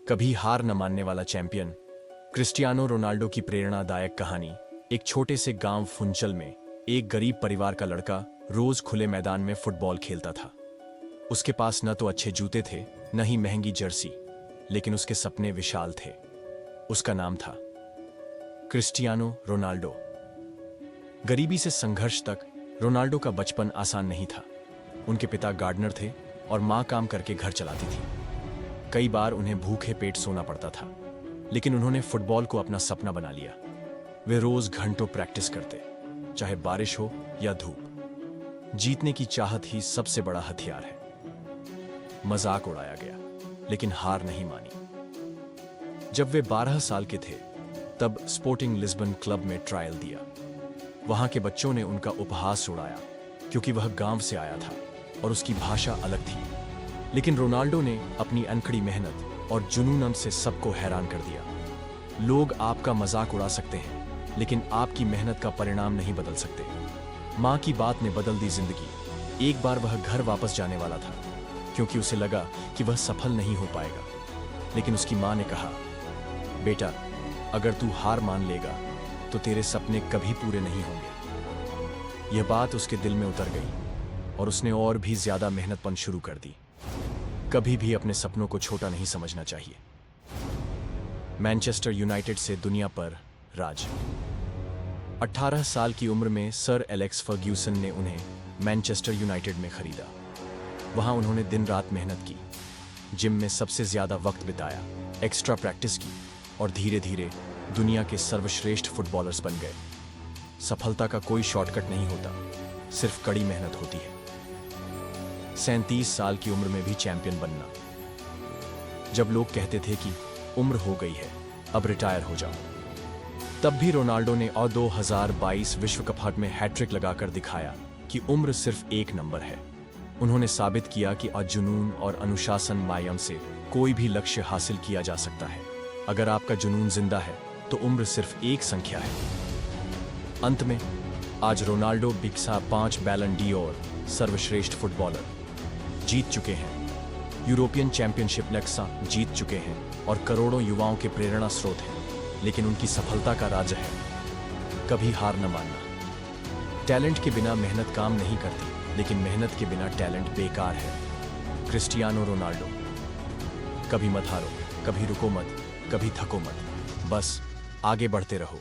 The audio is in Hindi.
कभी हार न मानने वाला चैंपियन। क्रिस्टियानो रोनाल्डो की प्रेरणादायक कहानी। एक छोटे से गांव फुंचल में एक गरीब परिवार का लड़का रोज खुले मैदान में फुटबॉल खेलता था। उसके पास न तो अच्छे जूते थे, न ही महंगी जर्सी, लेकिन उसके सपने विशाल थे। उसका नाम था क्रिस्टियानो रोनाल्डो। गरीबी से संघर्ष तक रोनाल्डो का बचपन आसान नहीं था। उनके पिता गार्डनर थे और मां काम करके घर चलाती थी। कई बार उन्हें भूखे पेट सोना पड़ता था, लेकिन उन्होंने फुटबॉल को अपना सपना बना लिया। वे रोज घंटों प्रैक्टिस करते, चाहे बारिश हो या धूप। जीतने की चाहत ही सबसे बड़ा हथियार है। मजाक उड़ाया गया, लेकिन हार नहीं मानी। जब वे 12 साल के थे, तब स्पोर्टिंग लिस्बन क्लब में ट्रायल दिया। वहां के बच्चों ने उनका उपहास उड़ाया, क्योंकि वह गांव से आया था और उसकी भाषा अलग थी। लेकिन रोनाल्डो ने अपनी अनकड़ी मेहनत और जुनून से सबको हैरान कर दिया। लोग आपका मजाक उड़ा सकते हैं, लेकिन आपकी मेहनत का परिणाम नहीं बदल सकते। मां की बात ने बदल दी जिंदगी। एक बार वह घर वापस जाने वाला था, क्योंकि उसे लगा कि वह सफल नहीं हो पाएगा। लेकिन उसकी मां ने कहा, बेटा, अगर तू हार मान लेगा तो तेरे सपने कभी पूरे नहीं होंगे। यह बात उसके दिल में उतर गई और उसने और भी ज्यादा मेहनतपन शुरू कर दी। कभी भी अपने सपनों को छोटा नहीं समझना चाहिए। मैनचेस्टर यूनाइटेड से दुनिया पर राज। 18 साल की उम्र में सर एलेक्स फर्ग्यूसन ने उन्हें मैनचेस्टर यूनाइटेड में खरीदा। वहां उन्होंने दिन रात मेहनत की, जिम में सबसे ज्यादा वक्त बिताया, एक्स्ट्रा प्रैक्टिस की और धीरे धीरे दुनिया के सर्वश्रेष्ठ फुटबॉलर्स बन गए। सफलता का कोई शॉर्टकट नहीं होता, सिर्फ कड़ी मेहनत होती है। 37 साल की उम्र में भी चैंपियन बनना। जब लोग कहते थे कि उम्र हो गई है, अब रिटायर हो जाओ, तब भी रोनाल्डो ने 2022 विश्व कप में हैट्रिक लगाकर दिखाया कि उम्र सिर्फ एक नंबर है। उन्होंने साबित किया कि जुनून और अनुशासन माध्यम से कोई भी लक्ष्य हासिल किया जा सकता है। अगर आपका जुनून जिंदा है तो उम्र सिर्फ एक संख्या है। अंत में आज रोनाल्डो बिक्सा 5 बैलन डी'ओर सर्वश्रेष्ठ फुटबॉलर जीत चुके हैं। यूरोपियन चैंपियनशिप लेक्सा जीत चुके हैं और करोड़ों युवाओं के प्रेरणा स्रोत हैं। लेकिन उनकी सफलता का राज है कभी हार न मानना। टैलेंट के बिना मेहनत काम नहीं करती, लेकिन मेहनत के बिना टैलेंट बेकार है। Cristiano Ronaldo. कभी मत हारो, कभी रुको मत, कभी थको मत, बस आगे बढ़ते रहो।